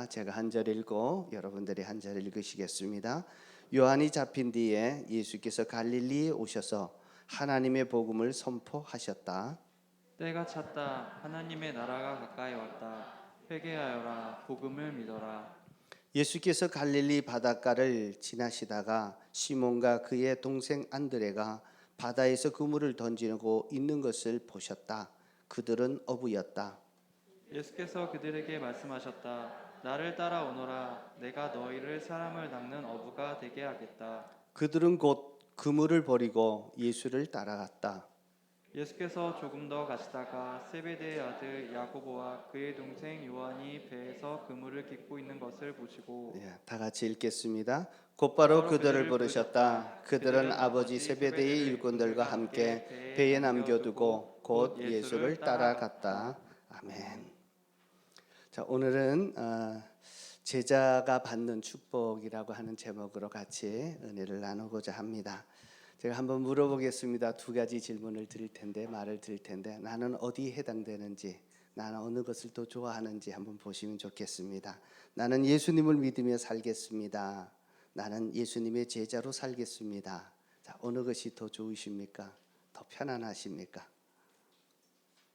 제가 한 절 읽고 여러분들이 한 절 읽으시겠습니다. 요한이 잡힌 뒤에 예수께서 갈릴리에 오셔서 하나님의 복음을 선포하셨다. 때가 찼다. 하나님의 나라가 가까이 왔다. 회개하여라. 복음을 믿어라. 예수께서 갈릴리 바닷가를 지나시다가 시몬과 그의 동생 안드레가 바다에서 그물을 던지고 있는 것을 보셨다. 그들은 어부였다. 예수께서 그들에게 말씀하셨다. 나를 따라오너라. 내가 너희를 사람을 낚는 어부가 되게 하겠다. 그들은 곧 그물을 버리고 예수를 따라갔다. 예수께서 조금 더 가시다가 세베대의 아들 야고보와 그의 동생 요한이 배에서 그물을 깃고 있는 것을 보시고 다 같이 읽겠습니다. 곧바로 그들을 부르셨다. 그들은 아버지 세베대의 일꾼들과 함께 배에 남겨두고 곧 예수를 따라갔다. 아멘. 자, 오늘은 제자가 받는 축복이라고 하는 제목으로 같이 은혜를 나누고자 합니다. 제가 한번 물어보겠습니다. 두 가지 질문을 드릴 텐데, 말을 드릴 텐데, 나는 어디에 해당되는지, 나는 어느 것을 더 좋아하는지 한번 보시면 좋겠습니다. 나는 예수님을 믿으며 살겠습니다. 나는 예수님의 제자로 살겠습니다. 자, 어느 것이 더 좋으십니까? 더 편안하십니까?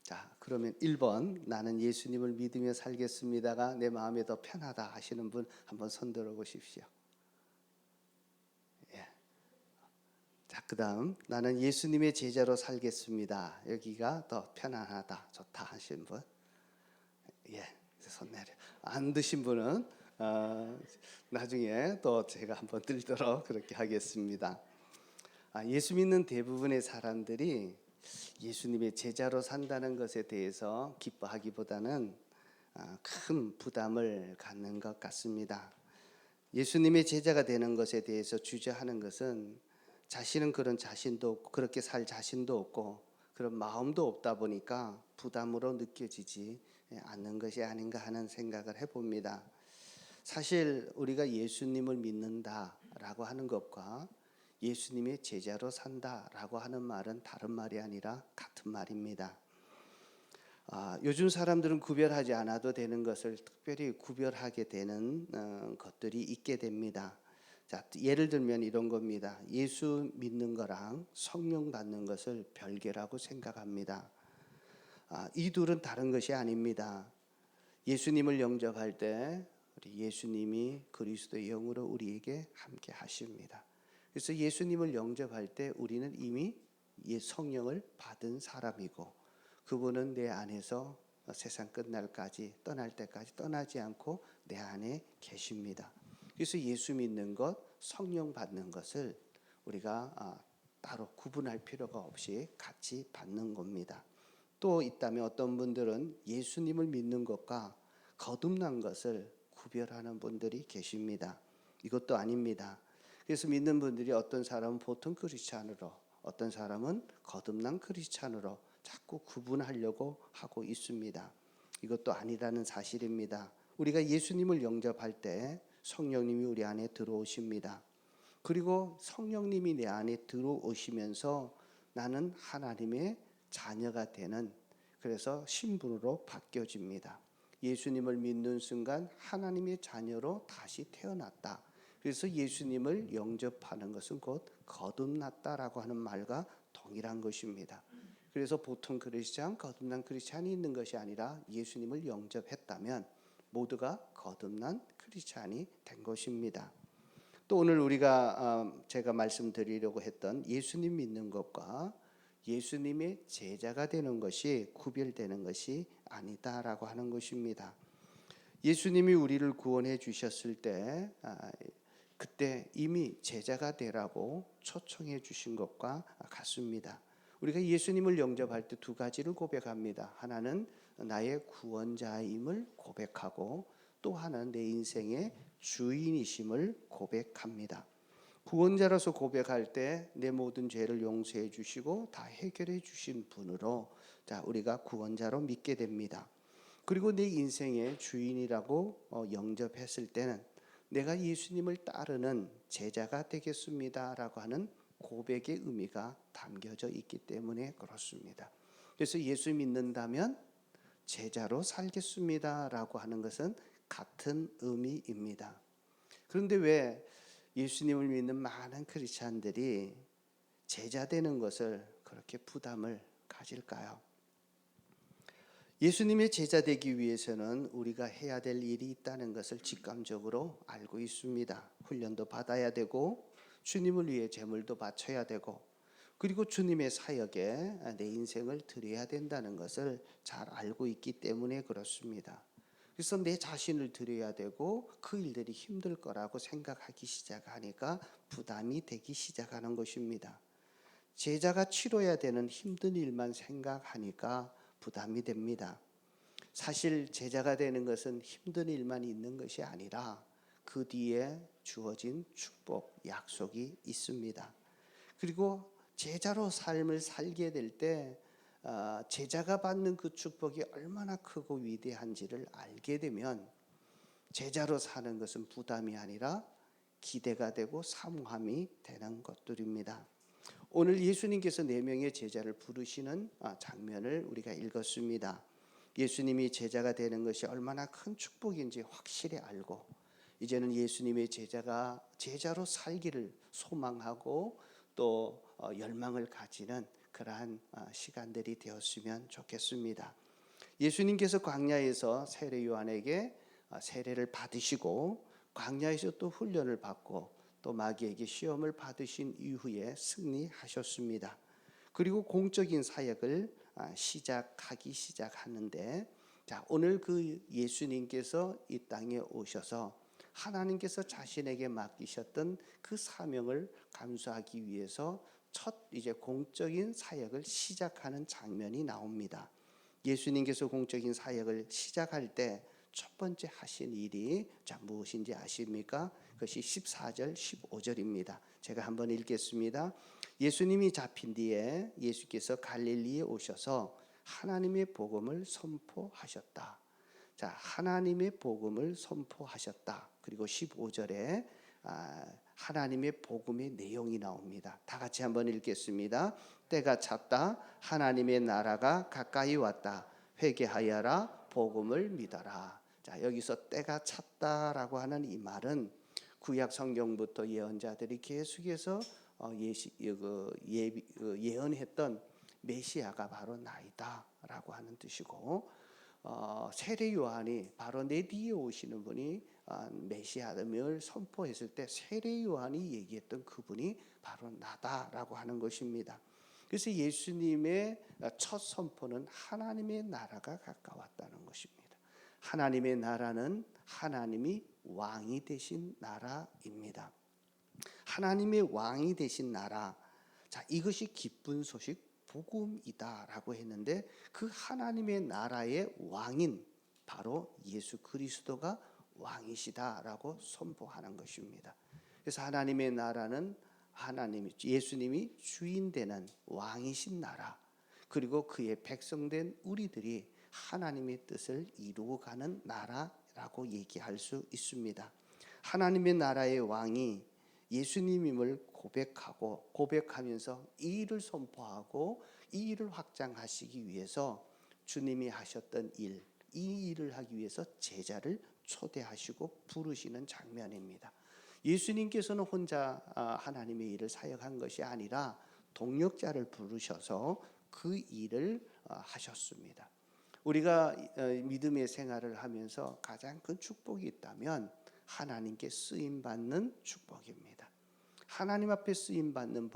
자, 그러면 1번 나는 예수님을 믿으며 살겠습니다가 내 마음에 더 편하다 하시는 분 한번 손 들어 보십시오. 예. 자, 그다음 나는 예수님의 제자로 살겠습니다. 여기가 더 편안하다, 좋다 하시는 분. 예, 손 내려. 안 드신 분은 나중에 또 제가 한번 들도록 그렇게 하겠습니다. 예수 믿는 대부분의 사람들이 예수님의 제자로 산다는 것에 대해서 기뻐하기보다는 큰 부담을 갖는 것 같습니다. 예수님의 제자가 되는 것에 대해서 주저하는 것은 자신은 그런 자신도 없고 그렇게 살 자신도 없고 그런 마음도 없다 보니까 부담으로 느껴지지 않는 것이 아닌가 하는 생각을 해봅니다. 사실 우리가 예수님을 믿는다라고 하는 것과 예수님의 제자로 산다라고 하는 말은 다른 말이 아니라 같은 말입니다. 요즘 사람들은 구별하지 않아도 되는 것을 특별히 구별하게 되는 것들이 있게 됩니다. 자, 예를 들면 이런 겁니다. 예수 믿는 거랑 성령 받는 것을 별개라고 생각합니다. 이 둘은 다른 것이 아닙니다. 예수님을 영접할 때 우리 예수님이 그리스도의 영으로 우리에게 함께 하십니다. 그래서 예수님을 영접할 때 우리는 이미 성령을 받은 사람이고 그분은 내 안에서 세상 끝날까지 떠날 때까지 떠나지 않고 내 안에 계십니다. 그래서 예수 믿는 것, 성령 받는 것을 우리가 따로 구분할 필요가 없이 같이 받는 겁니다. 또 있다면 어떤 분들은 예수님을 믿는 것과 거듭난 것을 구별하는 분들이 계십니다. 이것도 아닙니다. 그래서 믿는 분들이 어떤 사람은 보통 크리스찬으로 어떤 사람은 거듭난 크리스찬으로 자꾸 구분하려고 하고 있습니다. 이것도 아니라는 사실입니다. 우리가 예수님을 영접할 때 성령님이 우리 안에 들어오십니다. 그리고 성령님이 내 안에 들어오시면서 나는 하나님의 자녀가 되는 그래서 신분으로 바뀌어집니다. 예수님을 믿는 순간 하나님의 자녀로 다시 태어났다. 그래서 예수님을 영접하는 것은 곧 거듭났다라고 하는 말과 동일한 것입니다. 그래서 보통 크리스찬, 거듭난 크리스찬이 있는 것이 아니라 예수님을 영접했다면 모두가 거듭난 크리스찬이 된 것입니다. 또 오늘 우리가 제가 말씀드리려고 했던 예수님 믿는 것과 예수님의 제자가 되는 것이 구별되는 것이 아니다라고 하는 것입니다. 예수님이 우리를 구원해 주셨을 때 그때 이미 제자가 되라고 초청해 주신 것과 같습니다. 우리가 예수님을 영접할 때 두 가지를 고백합니다. 하나는 나의 구원자임을 고백하고 또 하나는 내 인생의 주인이심을 고백합니다. 구원자로서 고백할 때 내 모든 죄를 용서해 주시고 다 해결해 주신 분으로 우리가 구원자로 믿게 됩니다. 그리고 내 인생의 주인이라고 영접했을 때는 내가 예수님을 따르는 제자가 되겠습니다라고 하는 고백의 의미가 담겨져 있기 때문에 그렇습니다. 그래서 예수 믿는다면 제자로 살겠습니다라고 하는 것은 같은 의미입니다. 그런데 왜 예수님을 믿는 많은 크리스찬들이 제자 되는 것을 그렇게 부담을 가질까요? 예수님의 제자 되기 위해서는 우리가 해야 될 일이 있다는 것을 직감적으로 알고 있습니다. 훈련도 받아야 되고 주님을 위해 제물도 바쳐야 되고 그리고 주님의 사역에 내 인생을 드려야 된다는 것을 잘 알고 있기 때문에 그렇습니다. 그래서 내 자신을 드려야 되고 그 일들이 힘들 거라고 생각하기 시작하니까 부담이 되기 시작하는 것입니다. 제자가 치러야 되는 힘든 일만 생각하니까 부담이 됩니다. 사실 제자가 되는 것은 힘든 일만 있는 것이 아니라 그 뒤에 주어진 축복, 약속이 있습니다. 그리고 제자로 삶을 살게 될 때 제자가 받는 그 축복이 얼마나 크고 위대한지를 알게 되면 제자로 사는 것은 부담이 아니라 기대가 되고 사모함이 되는 것들입니다. 오늘 예수님께서 4명의 제자를 부르시는 장면을 우리가 읽었습니다. 예수님이 제자가 되는 것이 얼마나 큰 축복인지 확실히 알고 이제는 예수님의 제자로 살기를 소망하고 또 열망을 가지는 그러한 시간들이 되었으면 좋겠습니다. 예수님께서 광야에서 세례 요한에게 세례를 받으시고 광야에서 또 훈련을 받고 또 마귀에게 시험을 받으신 이후에 승리하셨습니다. 그리고 공적인 사역을 시작하는데 오늘 그 예수님께서 이 땅에 오셔서 하나님께서 자신에게 맡기셨던 그 사명을 감수하기 위해서 첫 이제 공적인 사역을 시작하는 장면이 나옵니다. 예수님께서 공적인 사역을 시작할 때 첫 번째 하신 일이 무엇인지 아십니까? 그것이 14절, 15절입니다. 제가 한번 읽겠습니다. 예수님이 잡힌 뒤에 예수께서 갈릴리에 오셔서 하나님의 복음을 선포하셨다. 하나님의 복음을 선포하셨다. 그리고 15절에 하나님의 복음의 내용이 나옵니다. 다 같이 한번 읽겠습니다. 때가 찼다. 하나님의 나라가 가까이 왔다. 회개하여라. 복음을 믿어라. 여기서 때가 찼다라고 하는 이 말은 구약 성경부터 예언자들이 계속해서 예언했던 메시아가 바로 나이다라고 하는 뜻이고 세례 요한이 바로 내 뒤에 오시는 분이 메시아임을 선포했을 때 세례 요한이 얘기했던 그분이 바로 나다라고 하는 것입니다. 그래서 예수님의 첫 선포는 하나님의 나라가 가까웠다는 것입니다. 하나님의 나라는 하나님이 왕이 되신 나라입니다. 하나님의 왕이 되신 나라, 이것이 기쁜 소식 복음이다라고 했는데 그 하나님의 나라의 왕인 바로 예수 그리스도가 왕이시다라고 선포하는 것입니다. 그래서 하나님의 나라는 예수님이 주인 되는 왕이신 나라, 그리고 그의 백성된 우리들이 하나님의 뜻을 이루어가는 나라라고 얘기할 수 있습니다. 하나님의 나라의 왕이 예수님임을 고백하면서 이 일을 선포하고 이 일을 확장하시기 위해서 주님이 하셨던 이 일을 하기 위해서 제자를 초대하시고 부르시는 장면입니다. 예수님께서는 혼자 하나님의 일을 사역한 것이 아니라 동력자를 부르셔서 그 일을 하셨습니다. 우리가 믿음의 생활을 하면서 가장 큰 축복이 있다면 하나님께 쓰임받는 축복입니다. 하나님 앞에 쓰임받는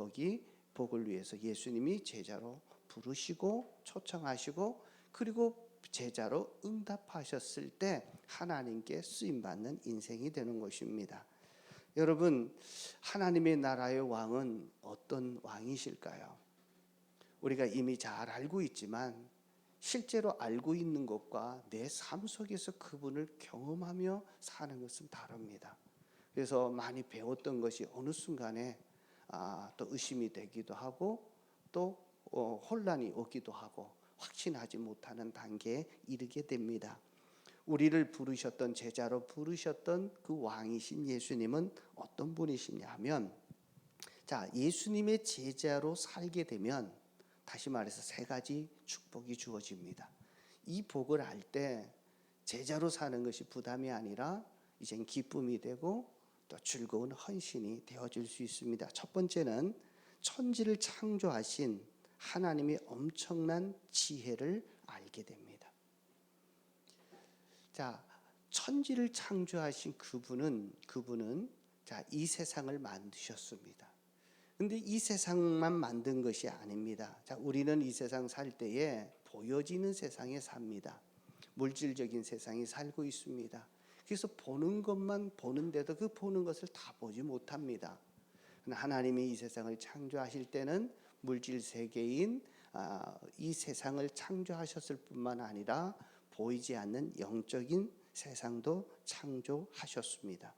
복을 위해서 예수님이 제자로 부르시고 초청하시고 그리고 제자로 응답하셨을 때 하나님께 쓰임받는 인생이 되는 것입니다. 여러분, 하나님의 나라의 왕은 어떤 왕이실까요? 우리가 이미 잘 알고 있지만 실제로 알고 있는 것과 내 삶 속에서 그분을 경험하며 사는 것은 다릅니다. 그래서 많이 배웠던 것이 어느 순간에 또 의심이 되기도 하고 또 혼란이 오기도 하고 확신하지 못하는 단계에 이르게 됩니다. 우리를 부르셨던 제자로 부르셨던 그 왕이신 예수님은 어떤 분이시냐면 예수님의 제자로 살게 되면 다시 말해서 3가지 축복이 주어집니다. 이 복을 알 때 제자로 사는 것이 부담이 아니라 이젠 기쁨이 되고 또 즐거운 헌신이 되어질 수 있습니다. 첫 번째는 천지를 창조하신 하나님의 엄청난 지혜를 알게 됩니다. 자, 천지를 창조하신 그분은 이 세상을 만드셨습니다. 근데 이 세상만 만든 것이 아닙니다. 자, 우리는 이 세상 살 때에 보여지는 세상에 삽니다. 물질적인 세상에 살고 있습니다. 그래서 보는 것만 보는데도 그 보는 것을 다 보지 못합니다. 하나님이 이 세상을 창조하실 때는 물질 세계인 이 세상을 창조하셨을 뿐만 아니라 보이지 않는 영적인 세상도 창조하셨습니다.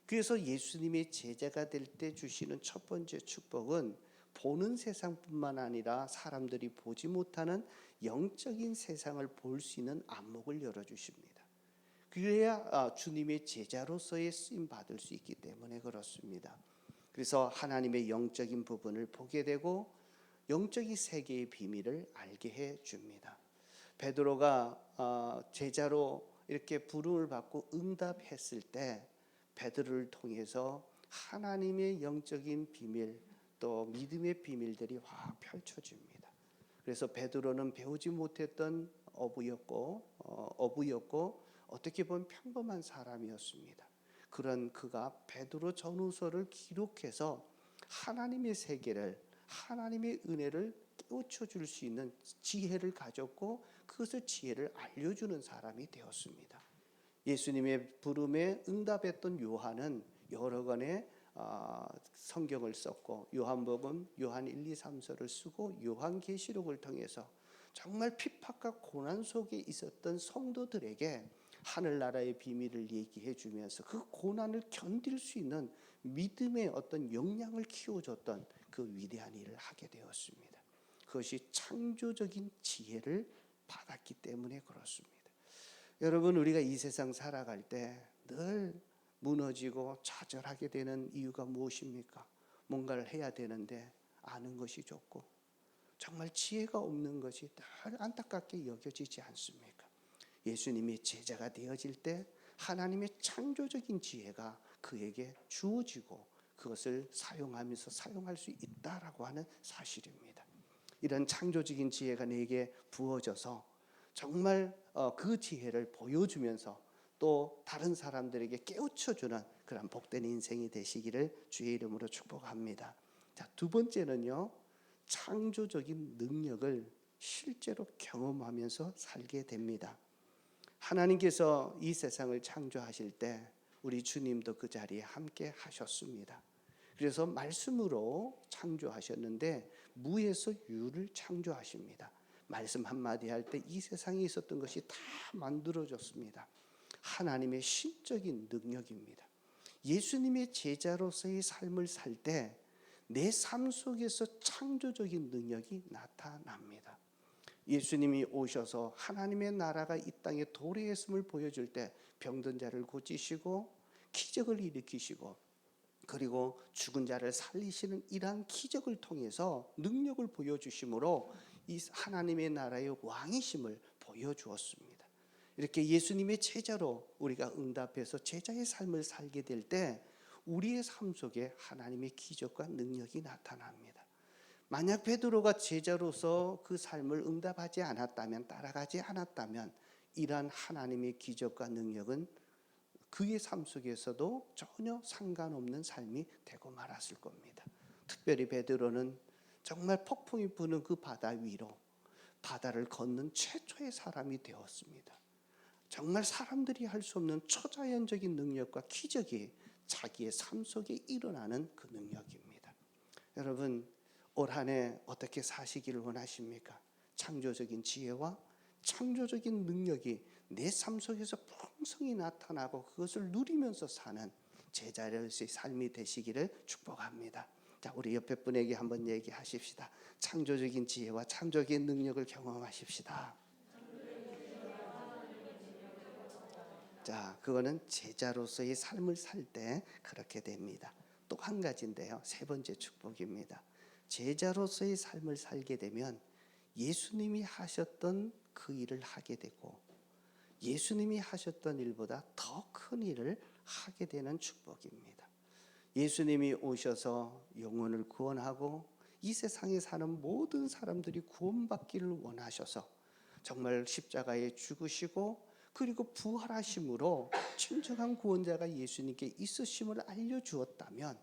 그래서 예수님의 제자가 될 때 주시는 첫 번째 축복은 보는 세상뿐만 아니라 사람들이 보지 못하는 영적인 세상을 볼 수 있는 안목을 열어주십니다. 그래야 주님의 제자로서의 쓰임 받을 수 있기 때문에 그렇습니다. 그래서 하나님의 영적인 부분을 보게 되고 영적인 세계의 비밀을 알게 해줍니다. 베드로가 제자로 이렇게 부름을 받고 응답했을 때 베드로를 통해서 하나님의 영적인 비밀 또 믿음의 비밀들이 확 펼쳐집니다. 그래서 베드로는 배우지 못했던 어부였고 어떻게 보면 평범한 사람이었습니다. 그런 그가 베드로 전후서를 기록해서 하나님의 세계를 하나님의 은혜를 깨우쳐 줄 수 있는 지혜를 가졌고 그것을 지혜를 알려주는 사람이 되었습니다. 예수님의 부름에 응답했던 요한은 여러 권의 성경을 썼고 요한복음, 요한 1, 2, 3서를 쓰고 요한계시록을 통해서 정말 핍박과 고난 속에 있었던 성도들에게 하늘나라의 비밀을 얘기해 주면서 그 고난을 견딜 수 있는 믿음의 어떤 역량을 키워줬던 그 위대한 일을 하게 되었습니다. 그것이 창조적인 지혜를 받았기 때문에 그렇습니다. 여러분, 우리가 이 세상 살아갈 때 늘 무너지고 좌절하게 되는 이유가 무엇입니까? 뭔가를 해야 되는데 아는 것이 좋고 정말 지혜가 없는 것이 늘 안타깝게 여겨지지 않습니까? 예수님의 제자가 되어질 때 하나님의 창조적인 지혜가 그에게 주어지고 그것을 사용할 수 있다라고 하는 사실입니다. 이런 창조적인 지혜가 내게 부어져서 정말 그 지혜를 보여주면서 또 다른 사람들에게 깨우쳐주는 그런 복된 인생이 되시기를 주의 이름으로 축복합니다. 자, 두 번째는요, 창조적인 능력을 실제로 경험하면서 살게 됩니다. 하나님께서 이 세상을 창조하실 때 우리 주님도 그 자리에 함께 하셨습니다. 그래서 말씀으로 창조하셨는데 무에서 유를 창조하십니다. 말씀 한마디 할 때 이 세상에 있었던 것이 다 만들어졌습니다. 하나님의 신적인 능력입니다. 예수님의 제자로서의 삶을 살 때 내 삶 속에서 창조적인 능력이 나타납니다. 예수님이 오셔서 하나님의 나라가 이 땅에 도래했음을 보여줄 때 병든 자를 고치시고 기적을 일으키시고 그리고 죽은 자를 살리시는 이러한 기적을 통해서 능력을 보여주심으로 이 하나님의 나라의 왕이심을 보여주었습니다. 이렇게 예수님의 제자로 우리가 응답해서 제자의 삶을 살게 될 때 우리의 삶 속에 하나님의 기적과 능력이 나타납니다. 만약 베드로가 제자로서 그 삶을 응답하지 않았다면, 따라가지 않았다면 이러한 하나님의 기적과 능력은 그의 삶 속에서도 전혀 상관없는 삶이 되고 말았을 겁니다. 특별히 베드로는 정말 폭풍이 부는 그 바다 위로 바다를 걷는 최초의 사람이 되었습니다. 정말 사람들이 할 수 없는 초자연적인 능력과 기적이 자기의 삶 속에 일어나는 그 능력입니다. 여러분, 올 한 해 어떻게 사시기를 원하십니까? 창조적인 지혜와 창조적인 능력이 내 삶 속에서 풍성히 나타나고 그것을 누리면서 사는 제자로서의 삶이 되시기를 축복합니다. 자, 우리 옆에 분에게 한번 얘기하십시다. 창조적인 지혜와 창조적인 능력을 경험하십시다. 자, 그거는 제자로서의 삶을 살 때 그렇게 됩니다. 또 한 가지인데요, 세 번째 축복입니다. 제자로서의 삶을 살게 되면 예수님이 하셨던 그 일을 하게 되고 예수님이 하셨던 일보다 더 큰 일을 하게 되는 축복입니다. 예수님이 오셔서 영혼을 구원하고 이 세상에 사는 모든 사람들이 구원받기를 원하셔서 정말 십자가에 죽으시고 그리고 부활하심으로 진정한 구원자가 예수님께 있으심을 알려주었다면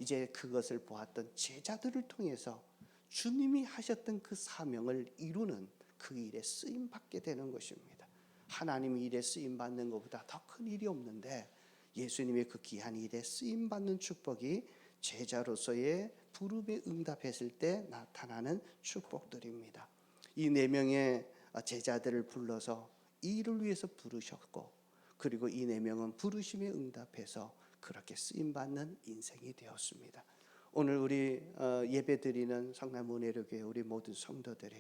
이제 그것을 보았던 제자들을 통해서 주님이 하셨던 그 사명을 이루는 그 일에 쓰임받게 되는 것입니다. 하나님이 일에 쓰임받는 것보다 더 큰 일이 없는데 예수님의 그 귀한 일에 쓰임받는 축복이 제자로서의 부름에 응답했을 때 나타나는 축복들입니다. 이 네 명의 제자들을 불러서 이 일을 위해서 부르셨고 그리고 이 네 명은 부르심에 응답해서 그렇게 쓰임받는 인생이 되었습니다. 오늘 우리 예배드리는 성남은혜로교회 우리 모든 성도들이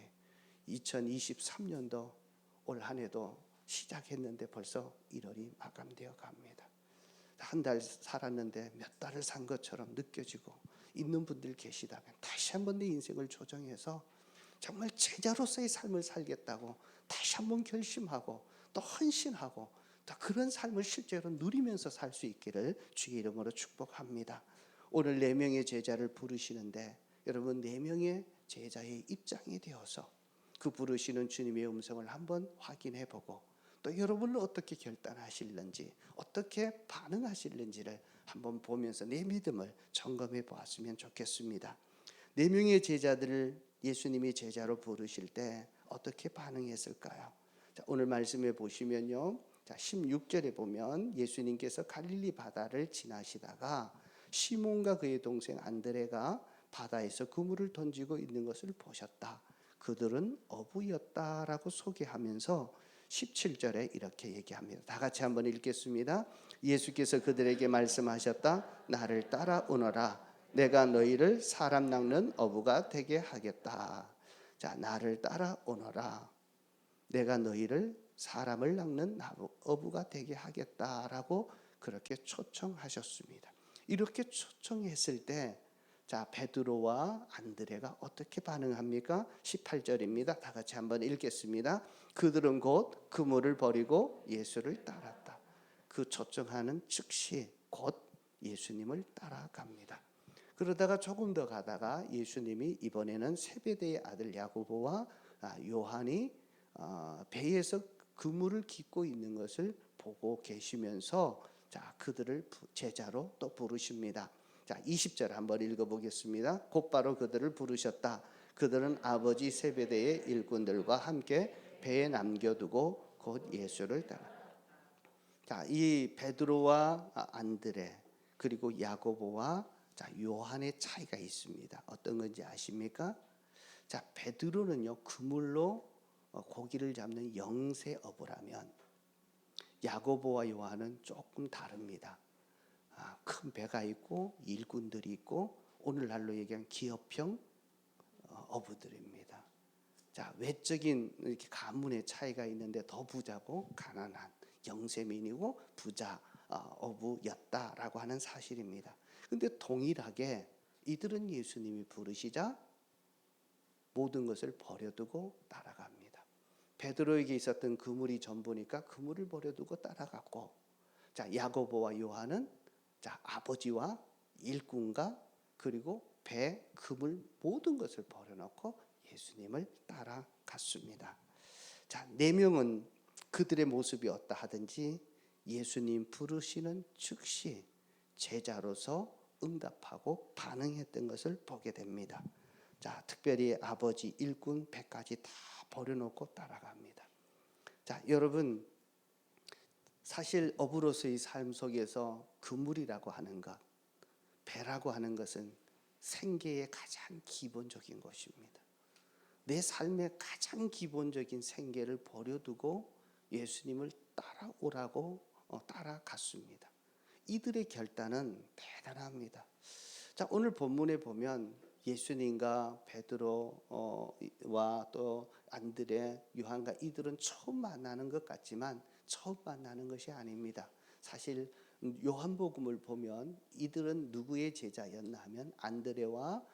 2023년도 올 한 해도 시작했는데 벌써 1월이 마감되어 갑니다. 한 달 살았는데 몇 달을 산 것처럼 느껴지고 있는 분들 계시다면 다시 한번 내 인생을 조정해서 정말 제자로서의 삶을 살겠다고 다시 한번 결심하고 또 헌신하고 또 그런 삶을 실제로 누리면서 살 수 있기를 주의 이름으로 축복합니다. 오늘 4명의 제자를 부르시는데 여러분 4명의 제자의 입장이 되어서 그 부르시는 주님의 음성을 한번 확인해 보고 또 여러분은 어떻게 결단하실는지 어떻게 반응하실는지를 한번 보면서 내 믿음을 점검해 보았으면 좋겠습니다. 4명의 제자들을 예수님이 제자로 부르실 때 어떻게 반응했을까요? 자, 오늘 말씀해 보시면요. 자, 16절에 보면 예수님께서 갈릴리 바다를 지나시다가 시몬과 그의 동생 안드레가 바다에서 그물을 던지고 있는 것을 보셨다. 그들은 어부였다라고 소개하면서 17절에 이렇게 얘기합니다. 다 같이 한번 읽겠습니다. 예수께서 그들에게 말씀하셨다. 나를 따라오너라. 내가 너희를 사람 낚는 어부가 되게 하겠다. 자, 나를 따라오너라. 내가 너희를 사람을 낚는 어부가 되게 하겠다라고 그렇게 초청하셨습니다. 이렇게 초청했을 때 자, 베드로와 안드레가 어떻게 반응합니까? 18절입니다. 다 같이 한번 읽겠습니다. 그들은 곧 그물을 버리고 예수를 따랐다. 그 초청하는 즉시 곧 예수님을 따라갑니다. 그러다가 조금 더 가다가 예수님이 이번에는 세베대의 아들 야고보와 요한이 배에서 그물을 깃고 있는 것을 보고 계시면서 자, 그들을 제자로 또 부르십니다. 자, 20절 한번 읽어보겠습니다. 곧바로 그들을 부르셨다. 그들은 아버지 세베대의 일꾼들과 함께 배에 남겨두고 곧 예수를 따라. 자, 이 베드로와 안드레 그리고 야고보와 자, 요한의 차이가 있습니다. 어떤 건지 아십니까? 자, 베드로는요 그물로 고기를 잡는 영세 어부라면 야고보와 요한은 조금 다릅니다. 큰 배가 있고 일꾼들이 있고 오늘날로 얘기하면 기업형 어부들입니다. 자, 외적인 이렇게 가문의 차이가 있는데 더 부자고 가난한 영세민이고 부자 어부였다라고 하는 사실입니다. 근데 동일하게 이들은 예수님이 부르시자 모든 것을 버려두고 따라갑니다. 베드로에게 있었던 그물이 전부니까 그물을 버려두고 따라갔고, 자, 야고보와 요한은 자, 아버지와 일꾼과 그리고 배, 그물 모든 것을 버려놓고 예수님을 따라갔습니다. 자, 4명은 그들의 모습이 어떠하든지 예수님 부르시는 즉시 제자로서 응답하고 반응했던 것을 보게 됩니다. 자, 특별히 아버지, 일꾼, 배까지 다 버려놓고 따라갑니다. 자, 여러분 사실 어부로서의 삶 속에서 그물이라고 하는 것, 배라고 하는 것은 생계의 가장 기본적인 것입니다. 내 삶의 가장 기본적인 생계를 버려두고 예수님을 따라오라고 따라갔습니다. 이들의 결단은 대단합니다. 자, 오늘 본문에 보면 예수님과 베드로와 또 안드레, 요한과 이들은 처음 만나는 것 같지만 처음 만나는 것이 아닙니다. 사실 요한복음을 보면 이들은 누구의 제자였나 하면 안드레와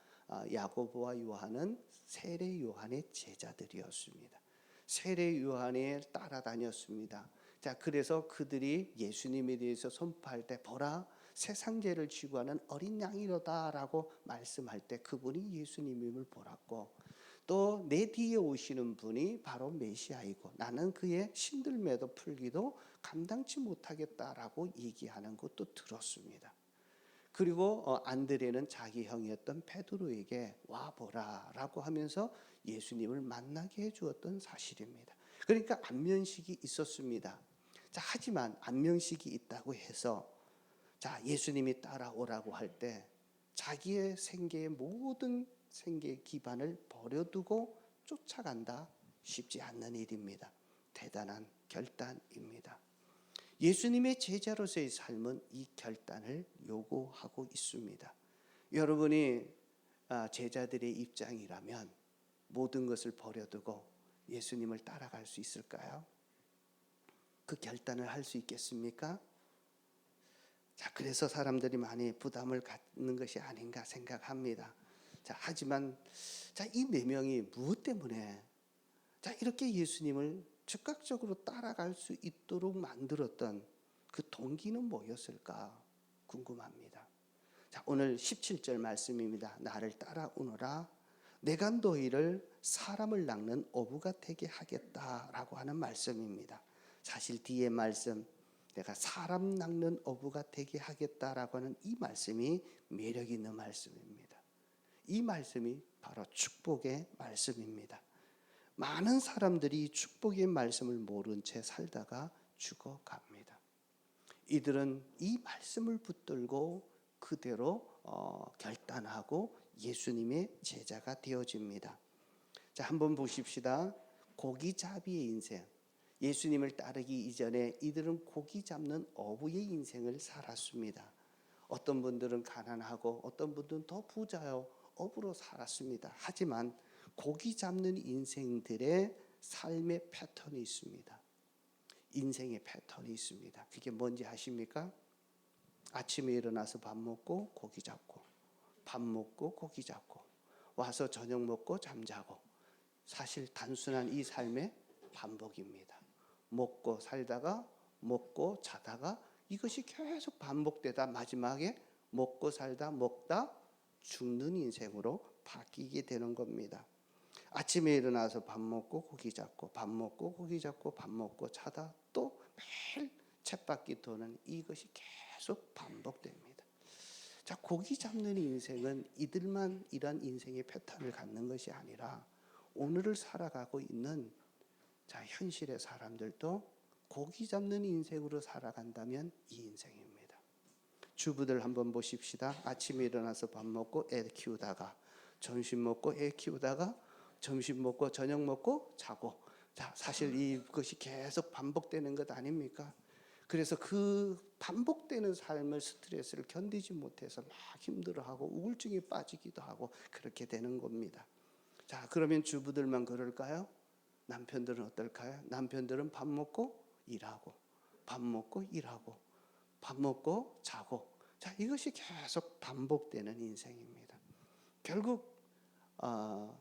야고보와 요한은 세례 요한의 제자들이었습니다. 세례 요한에 따라다녔습니다. 자, 그래서 그들이 예수님에 대해서 선포할 때 보라 세상 죄를 지고 하는 어린 양이로다라고 말씀할 때 그분이 예수님임을 보았고, 또 내 뒤에 오시는 분이 바로 메시아이고 나는 그의 신들매도 풀기도 감당치 못하겠다라고 얘기하는 것도 들었습니다. 그리고 안드레는 자기 형이었던 베드로에게 와 보라라고 하면서 예수님을 만나게 해주었던 사실입니다. 그러니까 안면식이 있었습니다. 자, 하지만 안면식이 있다고 해서 자, 예수님이 따라오라고 할 때 자기의 생계의 모든 생계의 기반을 버려두고 쫓아간다 쉽지 않는 일입니다. 대단한 결단입니다. 예수님의 제자로서의 삶은 이 결단을 요구하고 있습니다. 여러분이 제자들의 입장이라면 모든 것을 버려두고 예수님을 따라갈 수 있을까요? 그 결단을 할 수 있겠습니까? 자, 그래서 사람들이 많이 부담을 갖는 것이 아닌가 생각합니다. 자, 하지만 자, 이 네 명이 무엇 때문에 자, 이렇게 예수님을 즉각적으로 따라갈 수 있도록 만들었던 그 동기는 뭐였을까 궁금합니다. 자, 오늘 17절 말씀입니다. 나를 따라오너라 내가 너희를 사람을 낚는 어부가 되게 하겠다라고 하는 말씀입니다. 사실 뒤에 말씀 내가 사람 낚는 어부가 되게 하겠다라고 하는 이 말씀이 매력 있는 말씀입니다. 이 말씀이 바로 축복의 말씀입니다. 많은 사람들이 축복의 말씀을 모른 채 살다가 죽어갑니다. 이들은 이 말씀을 붙들고 그대로 결단하고 예수님의 제자가 되어집니다. 자, 한번 보십시다. 고기잡이의 인생. 예수님을 따르기 이전에 이들은 고기 잡는 어부의 인생을 살았습니다. 어떤 분들은 가난하고 어떤 분들은 더 부자요 어부로 살았습니다. 하지만 고기 잡는 인생들의 삶의 패턴이 있습니다. 인생의 패턴이 있습니다. 그게 뭔지 아십니까? 아침에 일어나서 밥 먹고 고기 잡고, 밥 먹고 고기 잡고, 와서 저녁 먹고 잠자고. 사실 단순한 이 삶의 반복입니다. 먹고 살다가 먹고 자다가 이것이 계속 반복되다 마지막에 먹고 살다 먹다 죽는 인생으로 바뀌게 되는 겁니다. 아침에 일어나서 밥 먹고 고기 잡고 밥 먹고 고기 잡고 밥 먹고 자다 또 매일 쳇바퀴 도는 이것이 계속 반복됩니다. 자, 고기 잡는 인생은 이들만 이런 인생의 패턴을 갖는 것이 아니라 오늘을 살아가고 있는 자, 현실의 사람들도 고기 잡는 인생으로 살아간다면 이 인생입니다. 주부들 한번 보십시다. 아침에 일어나서 밥 먹고 애 키우다가 점심 먹고 애 키우다가 점심 먹고 저녁 먹고 자고. 자, 사실 이것이 계속 반복되는 것 아닙니까? 그래서 그 반복되는 삶을 스트레스를 견디지 못해서 막 힘들어하고 우울증에 빠지기도 하고 그렇게 되는 겁니다. 자, 그러면 주부들만 그럴까요? 남편들은 어떨까요? 남편들은 밥 먹고 일하고 밥 먹고 일하고 밥 먹고 자고. 자, 이것이 계속 반복되는 인생입니다. 결국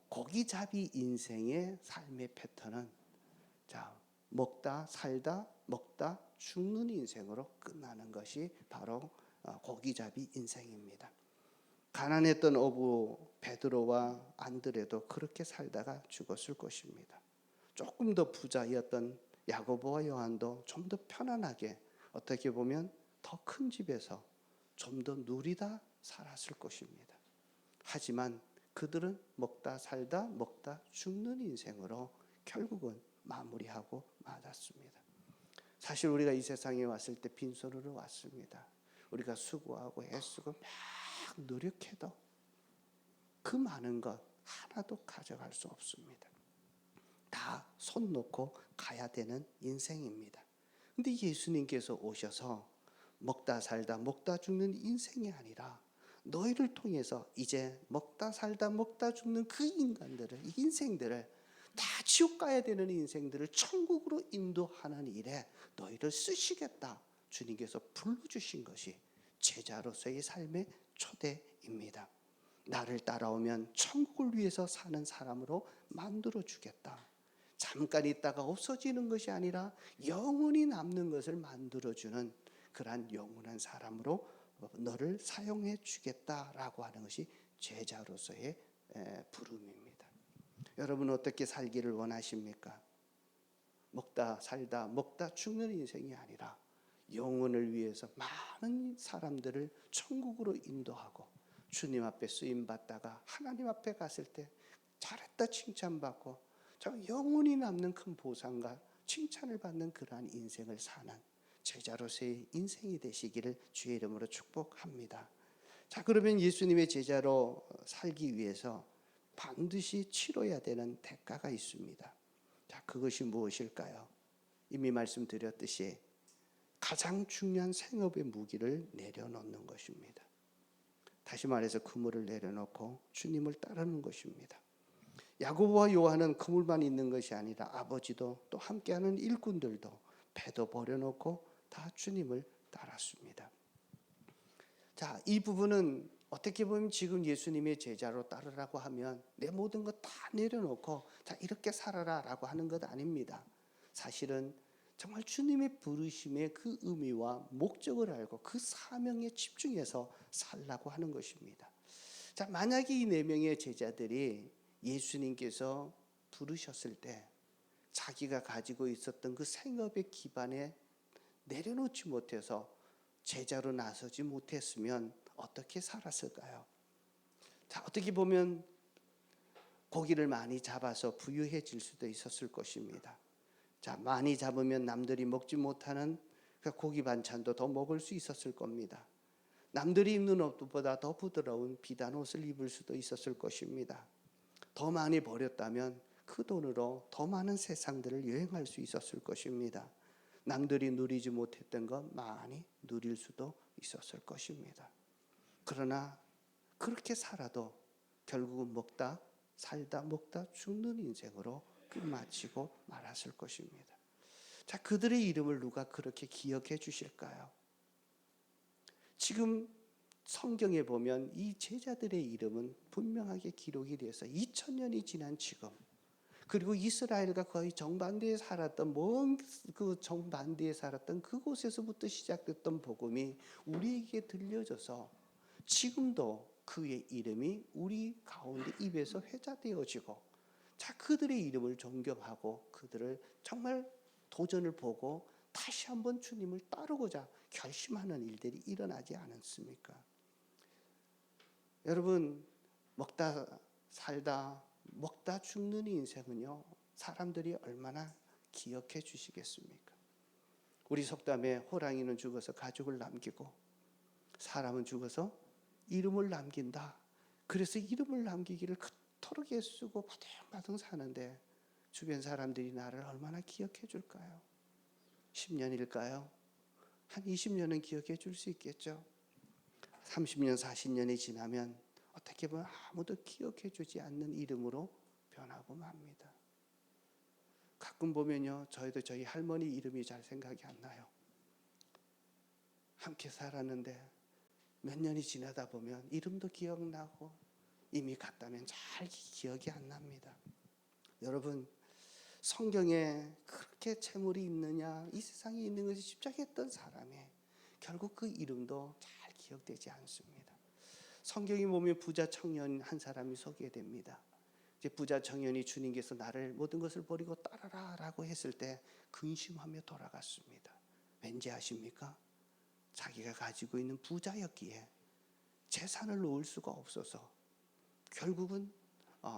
고기잡이 인생의 삶의 패턴은 자, 먹다 살다 먹다 죽는 인생으로 끝나는 것이 바로 고기잡이 인생입니다. 가난했던 어부 베드로와 안드레도 그렇게 살다가 죽었을 것입니다. 조금 더 부자였던 야고보와 요한도 좀 더 편안하게 어떻게 보면 더 큰 집에서 좀 더 누리다 살았을 것입니다. 하지만 그들은 먹다 살다 먹다 죽는 인생으로 결국은 마무리하고 말았습니다. 사실 우리가 이 세상에 왔을 때 빈손으로 왔습니다. 우리가 수고하고 애쓰고 막 노력해도 그 많은 것 하나도 가져갈 수 없습니다. 다 손 놓고 가야 되는 인생입니다. 근데 예수님께서 오셔서 먹다 살다 먹다 죽는 인생이 아니라 너희를 통해서 이제 먹다 살다 먹다 죽는 그 인간들을 이 인생들을 다 지옥 가야 되는 인생들을 천국으로 인도하는 일에 너희를 쓰시겠다. 주님께서 불러주신 것이 제자로서의 삶의 초대입니다. 나를 따라오면 천국을 위해서 사는 사람으로 만들어 주겠다. 잠깐 있다가 없어지는 것이 아니라 영원히 남는 것을 만들어주는 그러한 영원한 사람으로 너를 사용해 주겠다라고 하는 것이 제자로서의 부름입니다. 여러분 어떻게 살기를 원하십니까? 먹다 살다 먹다 죽는 인생이 아니라 영혼을 위해서 많은 사람들을 천국으로 인도하고 주님 앞에 쓰임 받다가 하나님 앞에 갔을 때 잘했다 칭찬받고 영원히 남는 큰 보상과 칭찬을 받는 그러한 인생을 사는 제자로서의 인생이 되시기를 주의 이름으로 축복합니다. 자, 그러면 예수님의 제자로 살기 위해서 반드시 치러야 되는 대가가 있습니다. 자, 그것이 무엇일까요? 이미 말씀드렸듯이 가장 중요한 생업의 무기를 내려놓는 것입니다. 다시 말해서 그물을 내려놓고 주님을 따르는 것입니다. 야고보와 요한은 그물만 있는 것이 아니라 아버지도 또 함께하는 일꾼들도 배도 버려놓고 다 주님을 따랐습니다. 자, 이 부분은 어떻게 보면 지금 예수님의 제자로 따르라고 하면 내 모든 것 다 내려놓고 자 이렇게 살아라 라고 하는 것 아닙니다. 사실은 정말 주님의 부르심의 그 의미와 목적을 알고 그 사명에 집중해서 살라고 하는 것입니다. 자, 만약에 이 네 명의 제자들이 예수님께서 부르셨을 때 자기가 가지고 있었던 그 생업의 기반에 내려놓지 못해서 제자로 나서지 못했으면 어떻게 살았을까요? 자, 어떻게 보면 고기를 많이 잡아서 부유해질 수도 있었을 것입니다. 자, 많이 잡으면 남들이 먹지 못하는 그 고기 반찬도 더 먹을 수 있었을 겁니다. 남들이 입는 옷보다 더 부드러운 비단 옷을 입을 수도 있었을 것입니다. 더 많이 버렸다면 그 돈으로 더 많은 세상들을 여행할 수 있었을 것입니다. 남들이 누리지 못했던 것 많이 누릴 수도 있었을 것입니다. 그러나 그렇게 살아도 결국은 먹다 살다 먹다 죽는 인생으로 끝마치고 말았을 것입니다. 자, 그들의 이름을 누가 그렇게 기억해 주실까요? 지금 성경에 보면 이 제자들의 이름은 분명하게 기록이 돼서 2000년이 지난 지금, 그리고 이스라엘과 거의 정반대에 살았던 먼 그 정반대에 살았던 그곳에서부터 시작됐던 복음이 우리에게 들려져서 지금도 그의 이름이 우리 가운데 입에서 회자되어지고, 자, 그들의 이름을 존경하고 그들을 정말 도전을 보고 다시 한번 주님을 따르고자 결심하는 일들이 일어나지 않았습니까? 여러분, 먹다 살다 먹다 죽는 인생은요, 사람들이 얼마나 기억해 주시겠습니까? 우리 속담에 호랑이는 죽어서 가죽을 남기고 사람은 죽어서 이름을 남긴다. 그래서 이름을 남기기를 그토록 애쓰고 바등바등 사는데 주변 사람들이 나를 얼마나 기억해 줄까요? 10년일까요? 한 20년은 기억해 줄 수 있겠죠. 30년, 40년이 지나면 어떻게 보면 아무도 기억해 주지 않는 이름으로 변하고 맙니다. 가끔 보면요, 저희도 저희 할머니 이름이 잘 생각이 안 나요. 함께 살았는데 몇 년이 지나다 보면 이름도 기억나고 이미 갔다면 잘 기억이 안 납니다. 여러분, 성경에 그렇게 재물이 있느냐, 이 세상에 있는 것이 집착했던 사람이 결국 그 이름도 잘 기억되지 않습니다. 성경에 보면 부자 청년 한 사람이 소개됩니다. 이제 부자 청년이 주님께서 나를 모든 것을 버리고 따라라라고 했을 때 근심하며 돌아갔습니다. 왠지 아십니까? 자기가 가지고 있는 부자였기에 재산을 놓을 수가 없어서 결국은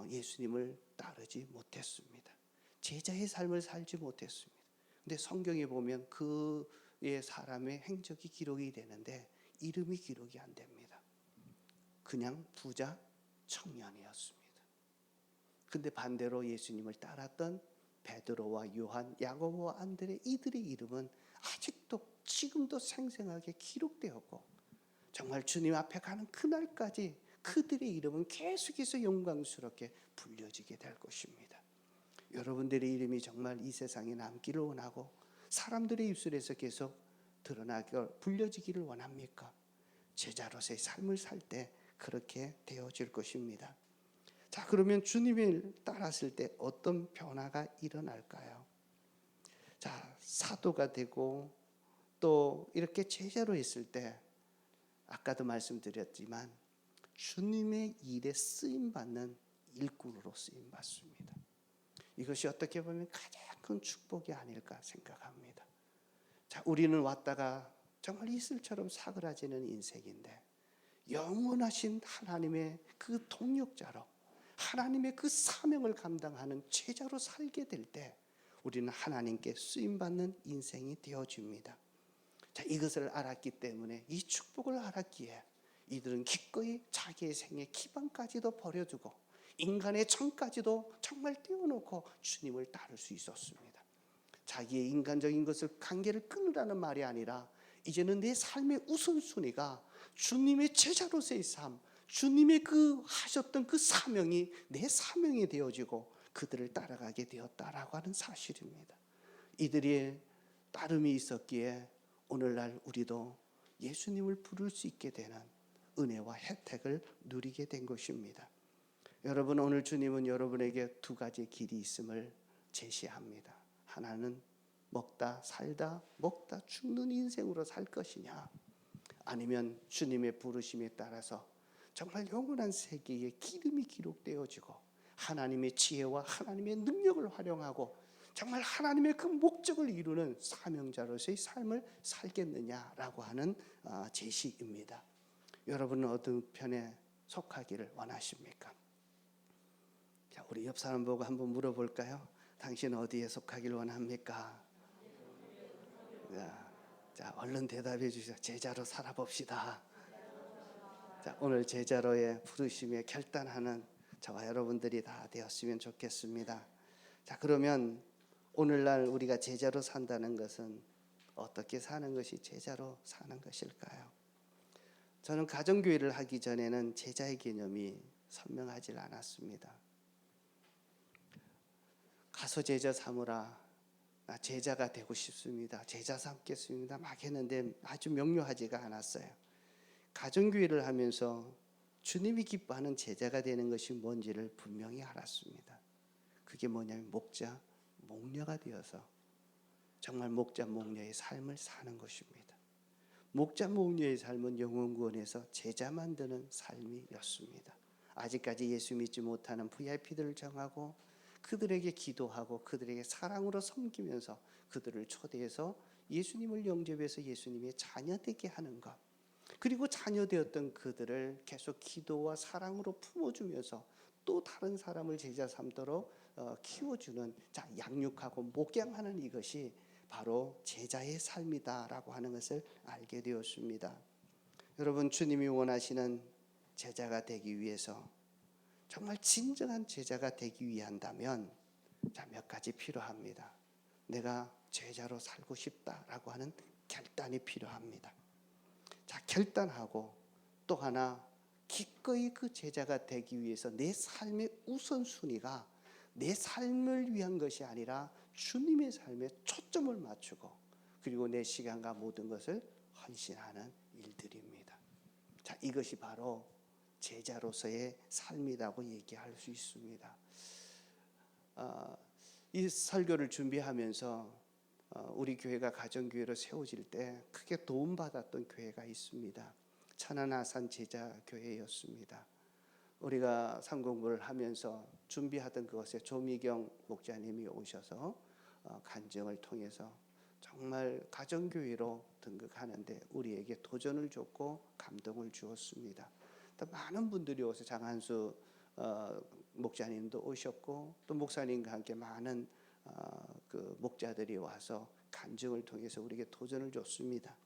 예수님을 따르지 못했습니다. 제자의 삶을 살지 못했습니다. 근데 성경에 보면 그의 사람의 행적이 기록이 되는데 이름이 기록이 안 됩니다. 그냥 부자 청년이었습니다. 근데 반대로 예수님을 따랐던 베드로와 요한, 야고보와 안드레, 이들의 이름은 아직도 지금도 생생하게 기록되었고 정말 주님 앞에 가는 그날까지 그들의 이름은 계속해서 영광스럽게 불려지게 될 것입니다. 여러분들의 이름이 정말 이 세상에 남기를 원하고 사람들의 입술에서 계속 드러나게 불려지기를 원합니까? 제자로서의 삶을 살 때 그렇게 되어질 것입니다. 자, 그러면 주님을 따랐을 때 어떤 변화가 일어날까요? 자, 사도가 되고 또 이렇게 제자로 있을 때 아까도 말씀드렸지만 주님의 일에 쓰임 받는 일꾼으로 쓰임 받습니다. 이것이 어떻게 보면 가장 큰 축복이 아닐까 생각합니다. 자, 우리는 왔다가 정말 이슬처럼 사그라지는 인생인데 영원하신 하나님의 그 동역자로 하나님의 그 사명을 감당하는 제자로 살게 될 때 우리는 하나님께 쓰임받는 인생이 되어집니다. 자, 이것을 알았기 때문에 이 축복을 알았기에 이들은 기꺼이 자기의 생의 기반까지도 버려두고 인간의 정까지도 정말 떼어놓고 주님을 따를 수 있었습니다. 자기의 인간적인 것을 관계를 끊으라는 말이 아니라 이제는 내 삶의 우선순위가 주님의 제자로서의 삶, 주님의 그 하셨던 그 사명이 내 사명이 되어지고 그들을 따라가게 되었다라고 하는 사실입니다. 이들의 따름이 있었기에 오늘날 우리도 예수님을 부를 수 있게 되는 은혜와 혜택을 누리게 된 것입니다. 여러분, 오늘 주님은 여러분에게 두 가지 길이 있음을 제시합니다. 하나는 먹다 살다 먹다 죽는 인생으로 살 것이냐, 아니면 주님의 부르심에 따라서 정말 영원한 세계에 기름이 기록되어지고 하나님의 지혜와 하나님의 능력을 활용하고 정말 하나님의 그 목적을 이루는 사명자로서의 삶을 살겠느냐라고 하는 제시입니다. 여러분은 어느 편에 속하기를 원하십니까? 자, 우리 옆 사람 보고 한번 물어볼까요? 당신은 어디에 속하기를 원합니까? 자, 얼른 대답해 주시죠. 제자로 살아봅시다. 자, 오늘 제자로의 부르심에 결단하는 저와 여러분들이 다 되었으면 좋겠습니다. 자, 그러면 오늘날 우리가 제자로 산다는 것은 어떻게 사는 것이 제자로 사는 것일까요? 저는 가정교회를 하기 전에는 제자의 개념이 선명하지 않았습니다. 가서 제자 삼으라, 나 제자가 되고 싶습니다, 제자 삼겠습니다 막 했는데 아주 명료하지가 않았어요. 가정교회를 하면서 주님이 기뻐하는 제자가 되는 것이 뭔지를 분명히 알았습니다. 그게 뭐냐면 목자, 목녀가 되어서 정말 목자, 목녀의 삶을 사는 것입니다. 목자, 목녀의 삶은 영혼구원에서 제자 만드는 삶이었습니다. 아직까지 예수 믿지 못하는 VIP들을 정하고 그들에게 기도하고 그들에게 사랑으로 섬기면서 그들을 초대해서 예수님을 영접해서 예수님의 자녀 되게 하는 것, 그리고 자녀 되었던 그들을 계속 기도와 사랑으로 품어주면서 또 다른 사람을 제자 삼도록 키워주는, 자, 양육하고 목양하는 이것이 바로 제자의 삶이다라고 하는 것을 알게 되었습니다. 여러분, 주님이 원하시는 제자가 되기 위해서, 정말 진정한 제자가 되기 위한다면 자, 몇 가지 필요합니다. 내가 제자로 살고 싶다라고 하는 결단이 필요합니다. 자, 결단하고 또 하나 기꺼이 그 제자가 되기 위해서 내 삶의 우선순위가 내 삶을 위한 것이 아니라 주님의 삶에 초점을 맞추고 그리고 내 시간과 모든 것을 헌신하는 일들입니다. 자, 이것이 바로 제자로서의 삶이라고 얘기할 수 있습니다. 이 설교를 준비하면서 우리 교회가 가정교회로 세워질 때 크게 도움받았던 교회가 있습니다. 천안아산 제자교회였습니다. 우리가 상공부를 하면서 준비하던 그것에 조미경 목자님이 오셔서 간증을 통해서 정말 가정교회로 등극하는데 우리에게 도전을 줬고 감동을 주었습니다. 또 많은 분들이 오셔서 장한수 목자님도 오셨고 또 목사님과 함께 많은 그 목자들이 와서 간증을 통해서 우리에게 도전을 줬습니다.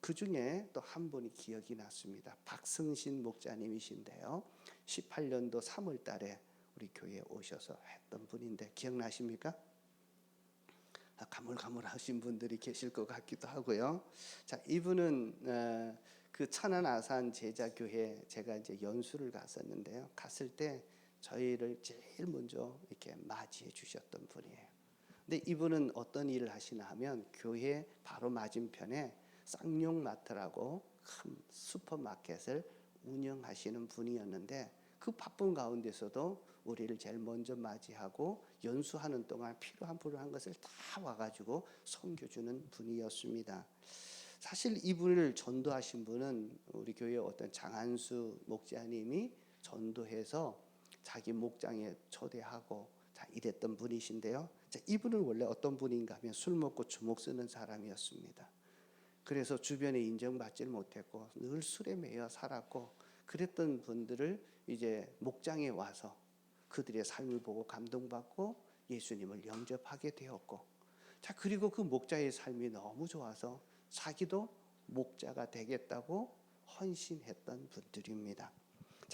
그 중에 또 한 분이 기억이 났습니다. 박승신 목자님이신데요, 18년도 3월 달에 우리 교회에 오셔서 했던 분인데 기억나십니까? 가물가물하신 분들이 계실 것 같기도 하고요. 자, 이분은 그 천안 아산 제자교회 제가 이제 연수를 갔었는데요. 갔을 때 저희를 제일 먼저 이렇게 맞이해 주셨던 분이에요. 근데 이분은 어떤 일을 하시나 하면 교회 바로 맞은편에 쌍용마트라고 큰 슈퍼마켓을 운영하시는 분이었는데 그 바쁜 가운데서도 우리를 제일 먼저 맞이하고 연수하는 동안 필요한 불우한 것을 다 와가지고 섬겨주는 분이었습니다. 사실 이분을 전도하신 분은 우리 교회 어떤 장한수 목자님이 전도해서 자기 목장에 초대하고 이랬던 분이신데요. 이분은 원래 어떤 분인가 하면 술 먹고 주먹 쓰는 사람이었습니다. 그래서 주변에 인정받지 못했고 늘 술에 매여 살았고 그랬던 분들을 이제 목장에 와서 그들의 삶을 보고 감동받고 예수님을 영접하게 되었고, 그리고 그 목자의 삶이 너무 좋아서 자기도 목자가 되겠다고 헌신했던 분들입니다.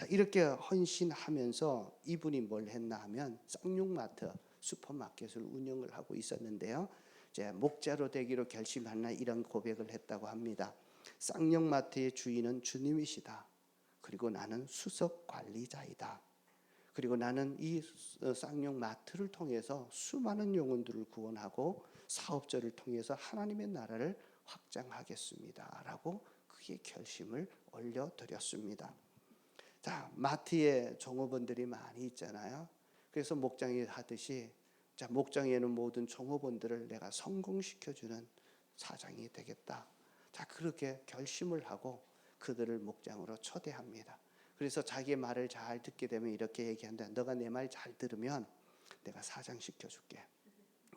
이렇게 헌신하면서 이분이 뭘 했나 하면 쌍용마트 슈퍼마켓을 운영을 하고 있었는데요. 이제 목자로 되기로 결심한 날 이런 고백을 했다고 합니다. 쌍용마트의 주인은 주님이시다. 그리고 나는 수석 관리자이다. 그리고 나는 이 쌍용마트를 통해서 수많은 영혼들을 구원하고 사업자를 통해서 하나님의 나라를 확장하겠습니다. 라고 그의 결심을 올려드렸습니다. 마트에 종업원들이 많이 있잖아요. 그래서 목장이 하듯이 목장에는 모든 종업원들을 내가 성공시켜주는 사장이 되겠다. 그렇게 결심을 하고 그들을 목장으로 초대합니다. 그래서 자기의 말을 잘 듣게 되면 이렇게 얘기한다. 너가 내 말 잘 들으면 내가 사장 시켜줄게.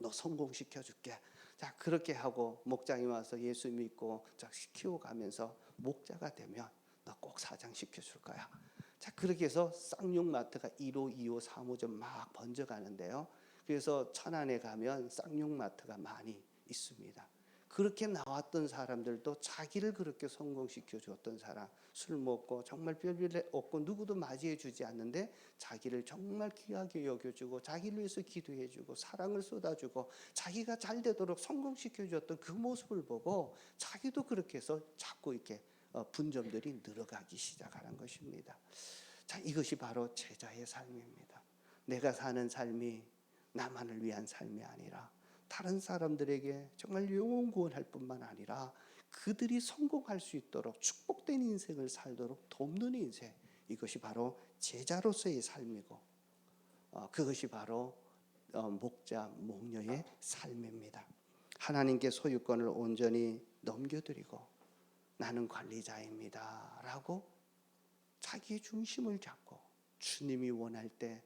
너 성공시켜줄게. 그렇게 하고 목장에 와서 예수 믿고 키워가면서 목자가 되면 너 꼭 사장 시켜줄 거야. 그렇게 해서 쌍용마트가 1호, 2호, 3호점 막 번져가는데요. 그래서 천안에 가면 쌍용마트가 많이 있습니다. 그렇게 나왔던 사람들도 자기를 그렇게 성공시켜 줬던 사람, 술 먹고 정말 별일 없고 누구도 맞이해 주지 않는데 자기를 정말 귀하게 여겨주고 자기를 위해서 기도해주고 사랑을 쏟아주고 자기가 잘 되도록 성공시켜 줬던 그 모습을 보고 자기도 그렇게 해서 자꾸 이렇게 분점들이 늘어가기 시작하는 것입니다. 이것이 바로 제자의 삶입니다. 내가 사는 삶이 나만을 위한 삶이 아니라 다른 사람들에게 정말 영혼 구원할 뿐만 아니라 그들이 성공할 수 있도록 축복된 인생을 살도록 돕는 인생, 이것이 바로 제자로서의 삶이고 그것이 바로 목자, 목녀의 삶입니다. 하나님께 소유권을 온전히 넘겨드리고 나는 관리자입니다 라고 자기의 중심을 잡고 주님이 원할 때,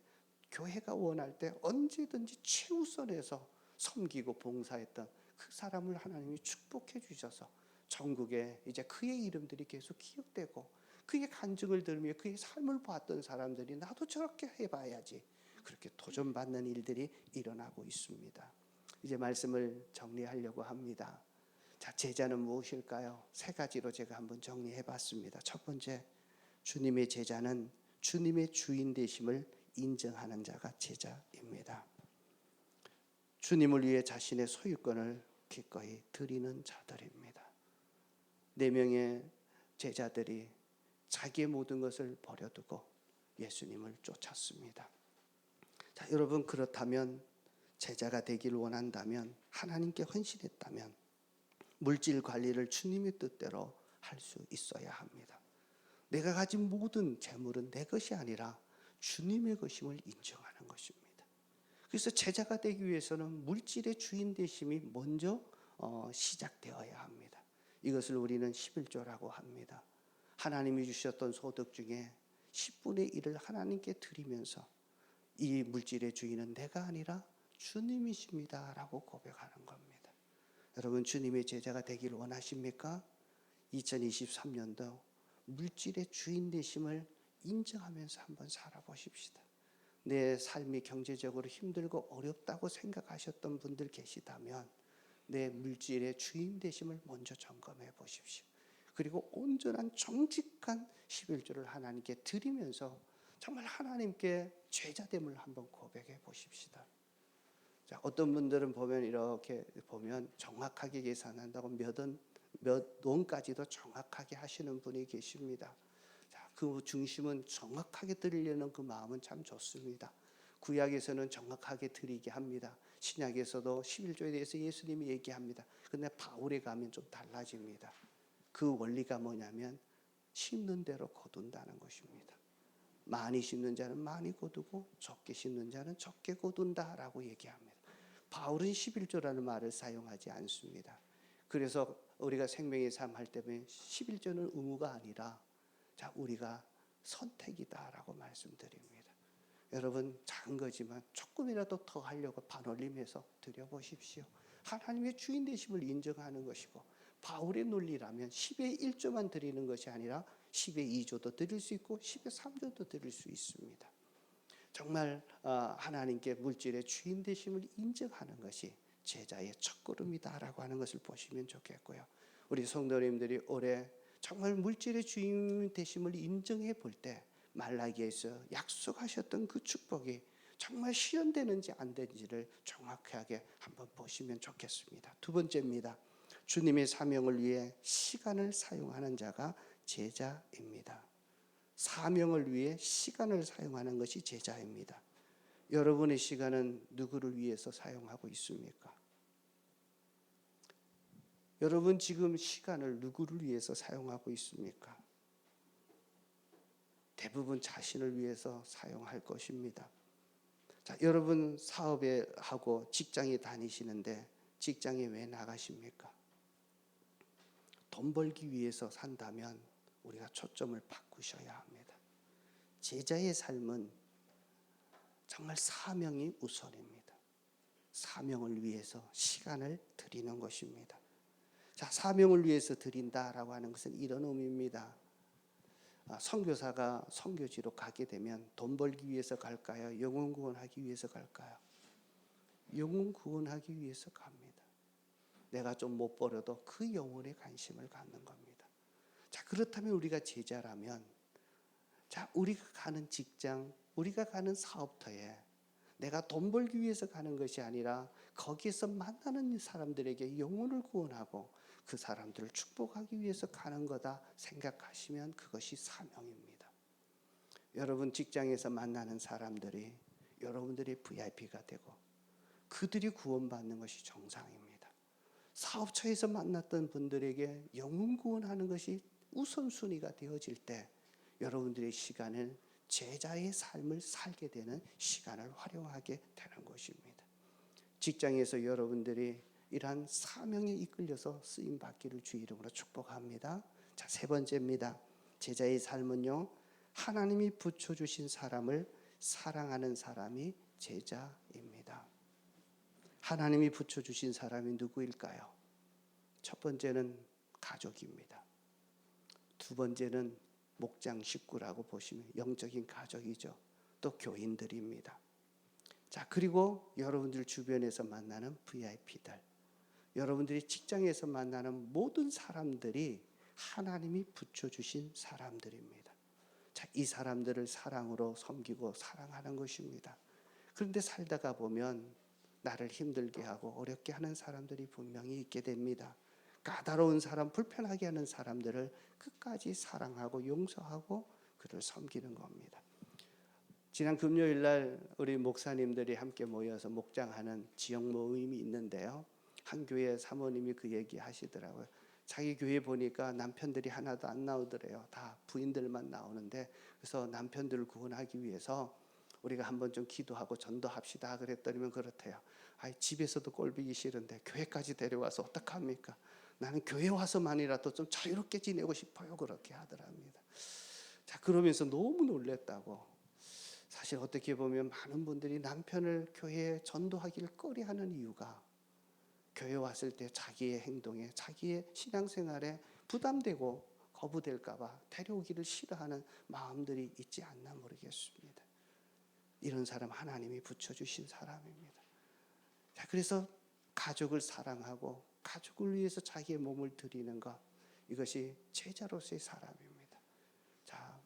교회가 원할 때 언제든지 최우선에서 섬기고 봉사했던 그 사람을 하나님이 축복해 주셔서 전국에 이제 그의 이름들이 계속 기억되고 그의 간증을 들으며 그의 삶을 봤던 사람들이 나도 저렇게 해봐야지 그렇게 도전받는 일들이 일어나고 있습니다. 이제 말씀을 정리하려고 합니다. 제자는 무엇일까요? 세 가지로 제가 한번 정리해 봤습니다. 첫 번째, 주님의 제자는 주님의 주인 되심을 인정하는 자가 제자입니다. 주님을 위해 자신의 소유권을 기꺼이 드리는 자들입니다. 4명의 제자들이 자기의 모든 것을 버려두고 예수님을 쫓았습니다. 여러분, 그렇다면 제자가 되기를 원한다면, 하나님께 헌신했다면 물질 관리를 주님의 뜻대로 할 수 있어야 합니다. 내가 가진 모든 재물은 내 것이 아니라 주님의 것임을 인정하는 것입니다. 그래서 제자가 되기 위해서는 물질의 주인 되심이 먼저 시작되어야 합니다. 이것을 우리는 11조라고 합니다. 하나님이 주셨던 소득 중에 10분의 1을 하나님께 드리면서 이 물질의 주인은 내가 아니라 주님이십니다 라고 고백하는 겁니다. 여러분, 주님의 제자가 되기를 원하십니까? 2023년도 물질의 주인 되심을 인정하면서 한번 살아보십시다. 내 삶이 경제적으로 힘들고 어렵다고 생각하셨던 분들 계시다면 내 물질의 주인 되심을 먼저 점검해 보십시오. 그리고 온전한 정직한 11조를 하나님께 드리면서 정말 하나님께 제자됨을 한번 고백해 보십시다. 어떤 분들은 보면 이렇게 보면 정확하게 계산한다고 몇 원까지도 정확하게 하시는 분이 계십니다. 그 중심은 정확하게 드리려는 그 마음은 참 좋습니다. 구약에서는 정확하게 드리게 합니다. 신약에서도 11조에 대해서 예수님이 얘기합니다. 그런데 바울에 가면 좀 달라집니다. 그 원리가 뭐냐면 심는 대로 거둔다는 것입니다. 많이 심는 자는 많이 거두고 적게 심는 자는 적게 거둔다라고 얘기합니다. 바울은 11조라는 말을 사용하지 않습니다. 그래서 우리가 생명의 삶 할 때 보면 11조는 의무가 아니라 우리가 선택이다라고 말씀드립니다. 여러분, 작은 거지만 조금이라도 더 하려고 반올림해서 드려보십시오. 하나님의 주인 되심을 인정하는 것이고, 바울의 논리라면 10의 1조만 드리는 것이 아니라 10의 2조도 드릴 수 있고 10의 3조도 드릴 수 있습니다. 정말 하나님께 물질의 주인 되심을 인정하는 것이 제자의 첫걸음이다라고 하는 것을 보시면 좋겠고요. 우리 성도님들이 올해 정말 물질의 주인 되심을 인정해 볼 때 말라기에서 약속하셨던 그 축복이 정말 실현되는지 안 되는지를 정확하게 한번 보시면 좋겠습니다. 두 번째입니다. 주님의 사명을 위해 시간을 사용하는 자가 제자입니다. 사명을 위해 시간을 사용하는 것이 제자입니다. 여러분의 시간은 누구를 위해서 사용하고 있습니까? 여러분 지금 시간을 누구를 위해서 사용하고 있습니까? 대부분 자신을 위해서 사용할 것입니다. 여러분 사업에 하고 직장에 다니시는데 직장에 왜 나가십니까? 돈 벌기 위해서 산다면 우리가 초점을 바꾸셔야 합니다. 제자의 삶은 정말 사명이 우선입니다. 사명을 위해서 시간을 드리는 것입니다. 사명을 위해서 드린다라고 하는 것은 이런 의미입니다. 선교사가 선교지로 가게 되면 돈 벌기 위해서 갈까요? 영혼 구원하기 위해서 갈까요? 영혼 구원하기 위해서 갑니다. 내가 좀 못 벌어도 그 영혼에 관심을 갖는 겁니다. 그렇다면 우리가 제자라면 우리가 가는 직장, 우리가 가는 사업터에 내가 돈 벌기 위해서 가는 것이 아니라 거기에서 만나는 사람들에게 영혼을 구원하고 그 사람들을 축복하기 위해서 가는 거다 생각하시면 그것이 사명입니다. 여러분 직장에서 만나는 사람들이 여러분들의 VIP가 되고 그들이 구원받는 것이 정상입니다. 사업처에서 만났던 분들에게 영혼 구원하는 것이 우선순위가 되어질 때 여러분들의 시간을 제자의 삶을 살게 되는 시간을 활용하게 되는 것입니다. 직장에서 여러분들이 이러한 사명에 이끌려서 쓰임 받기를 주 이름으로 축복합니다. 세 번째입니다. 제자의 삶은요, 하나님이 붙여주신 사람을 사랑하는 사람이 제자입니다. 하나님이 붙여주신 사람이 누구일까요? 첫 번째는 가족입니다. 두 번째는 목장 식구라고 보시면 영적인 가족이죠. 또 교인들입니다. 그리고 여러분들 주변에서 만나는 VIP들, 여러분들이 직장에서 만나는 모든 사람들이 하나님이 붙여주신 사람들입니다. 이 사람들을 사랑으로 섬기고 사랑하는 것입니다. 그런데 살다가 보면 나를 힘들게 하고 어렵게 하는 사람들이 분명히 있게 됩니다. 까다로운 사람, 불편하게 하는 사람들을 끝까지 사랑하고 용서하고 그를 섬기는 겁니다. 지난 금요일 날 우리 목사님들이 함께 모여서 목장하는 지역 모임이 있는데요. 한 교회 사모님이 그 얘기 하시더라고요. 자기 교회 보니까 남편들이 하나도 안 나오더래요. 다 부인들만 나오는데, 그래서 남편들을 구원하기 위해서 우리가 한번 좀 기도하고 전도합시다 그랬더니면 그렇대요. 집에서도 꼴보기 싫은데 교회까지 데려와서 어떡합니까? 나는 교회 와서만이라도 좀 자유롭게 지내고 싶어요. 그렇게 하더랍니다. 그러면서 너무 놀랬다고. 사실 어떻게 보면 많은 분들이 남편을 교회에 전도하기를 꺼려하는 이유가 교회 왔을 때 자기의 행동에, 자기의 신앙생활에 부담되고 거부될까 봐 데려오기를 싫어하는 마음들이 있지 않나 모르겠습니다. 이런 사람 하나님이 붙여주신 사람입니다. 그래서 가족을 사랑하고 가족을 위해서 자기의 몸을 드리는 것, 이것이 제자로서의 사람입니다.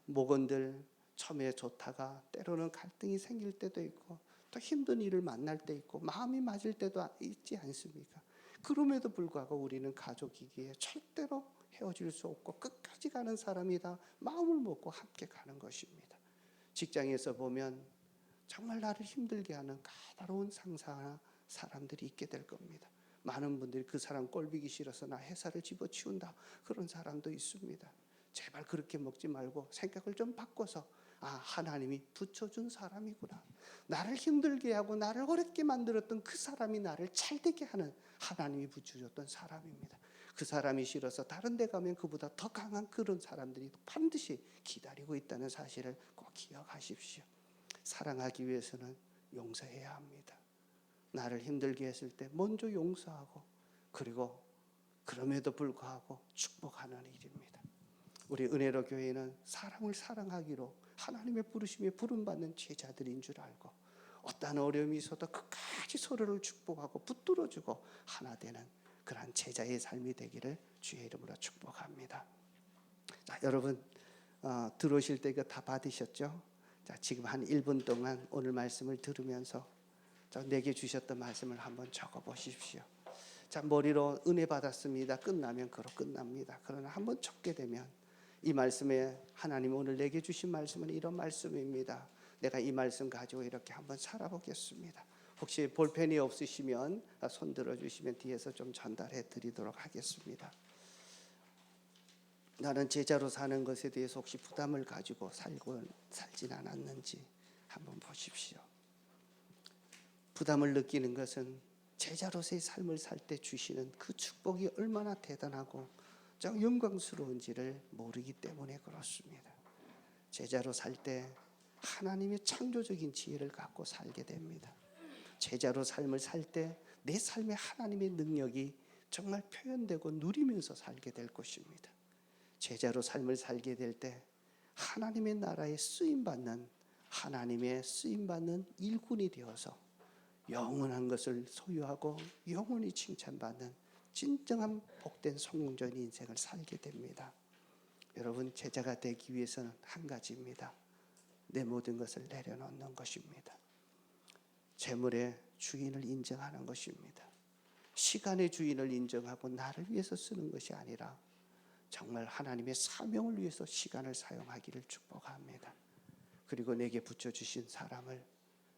목원들 처음에 좋다가 때로는 갈등이 생길 때도 있고 또 힘든 일을 만날 때 있고 마음이 맞을 때도 있지 않습니까? 그럼에도 불구하고 우리는 가족이기에 절대로 헤어질 수 없고 끝까지 가는 사람이다 마음을 먹고 함께 가는 것입니다. 직장에서 보면 정말 나를 힘들게 하는 까다로운 상사나 사람들이 있게 될 겁니다. 많은 분들이 그 사람 꼴보기 싫어서 나 회사를 집어치운다 그런 사람도 있습니다. 제발 그렇게 먹지 말고 생각을 좀 바꿔서 하나님이 붙여준 사람이구나. 나를 힘들게 하고 나를 어렵게 만들었던 그 사람이 나를 잘되게 하는 하나님이 붙여줬던 사람입니다. 그 사람이 싫어서 다른 데 가면 그보다 더 강한 그런 사람들이 반드시 기다리고 있다는 사실을 꼭 기억하십시오. 사랑하기 위해서는 용서해야 합니다. 나를 힘들게 했을 때 먼저 용서하고, 그리고 그럼에도 불구하고 축복하는 일입니다. 우리 은혜로 교회는 사람을 사랑하기로 하나님의 부르심에 부름받는 제자들인 줄 알고, 어떠한 어려움이 있어도 끝까지 서로를 축복하고 붙들어주고 하나 되는 그러한 제자의 삶이 되기를 주의 이름으로 축복합니다. 자, 여러분 들어오실 때 이거 다 받으셨죠? 자, 지금 한 1분 동안 오늘 말씀을 들으면서 내게 주셨던 말씀을 한번 적어 보십시오. 자, 머리로 은혜 받았습니다. 끝나면 그로 끝납니다. 그러나 한번 적게 되면 이 말씀에 하나님 오늘 내게 주신 말씀은 이런 말씀입니다. 내가 이 말씀 가지고 이렇게 한번 살아보겠습니다. 혹시 볼펜이 없으시면 손 들어주시면 뒤에서 좀 전달해 드리도록 하겠습니다. 나는 제자로 사는 것에 대해서 혹시 부담을 가지고 살진 않았는지 한번 보십시오. 부담을 느끼는 것은 제자로서의 삶을 살 때 주시는 그 축복이 얼마나 대단하고 좀 영광스러운지를 모르기 때문에 그렇습니다. 제자로 살 때 하나님의 창조적인 지혜를 갖고 살게 됩니다. 제자로 삶을 살 때 내 삶에 하나님의 능력이 정말 표현되고 누리면서 살게 될 것입니다. 제자로 삶을 살게 될 때 하나님의 나라에 쓰임받는, 하나님의 쓰임받는 일꾼이 되어서 영원한 것을 소유하고 영원히 칭찬받는 진정한 복된 성공적인 인생을 살게 됩니다. 여러분, 제자가 되기 위해서는 한 가지입니다. 내 모든 것을 내려놓는 것입니다. 재물의 주인을 인정하는 것입니다. 시간의 주인을 인정하고 나를 위해서 쓰는 것이 아니라 정말 하나님의 사명을 위해서 시간을 사용하기를 축복합니다. 그리고 내게 붙여주신 사람을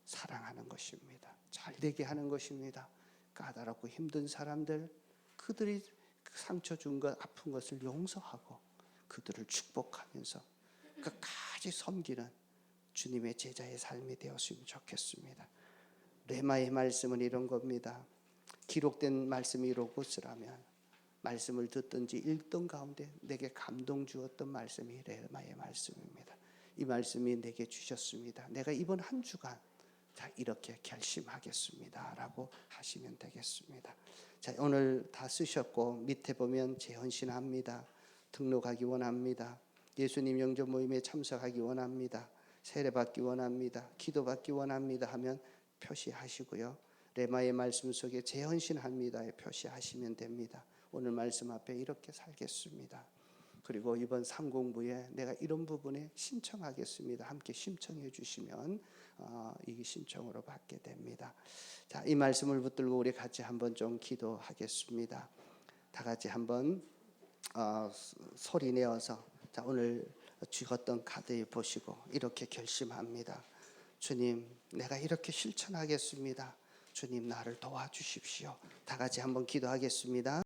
사랑하는 것입니다. 잘되게 하는 것입니다. 까다롭고 힘든 사람들, 그들이 상처 준 것, 아픈 것을 용서하고 그들을 축복하면서 끝까지 섬기는 주님의 제자의 삶이 되었으면 좋겠습니다. 레마의 말씀은 이런 겁니다. 기록된 말씀이 이로고스라면 말씀을 듣든지 읽던 가운데 내게 감동 주었던 말씀이 레마의 말씀입니다. 이 말씀이 내게 주셨습니다. 내가 이번 한 주간 이렇게 결심하겠습니다 라고 하시면 되겠습니다. 자, 오늘 다 쓰셨고 밑에 보면 재헌신합니다. 등록하기 원합니다. 예수님 영접 모임에 참석하기 원합니다. 세례받기 원합니다. 기도받기 원합니다 하면 표시하시고요. 레마의 말씀 속에 재헌신합니다에 표시하시면 됩니다. 오늘 말씀 앞에 이렇게 살겠습니다. 그리고 이번 상공부에 내가 이런 부분에 신청하겠습니다. 함께 신청해 주시면 이 신청으로 받게 됩니다. 자, 이 말씀을 붙들고 우리 같이 한번 좀 기도하겠습니다. 다 같이 한번 소리 내어서 자, 오늘 주었던 카드에 보시고 이렇게 결심합니다. 주님, 내가 이렇게 실천하겠습니다. 주님, 나를 도와주십시오. 다 같이 한번 기도하겠습니다.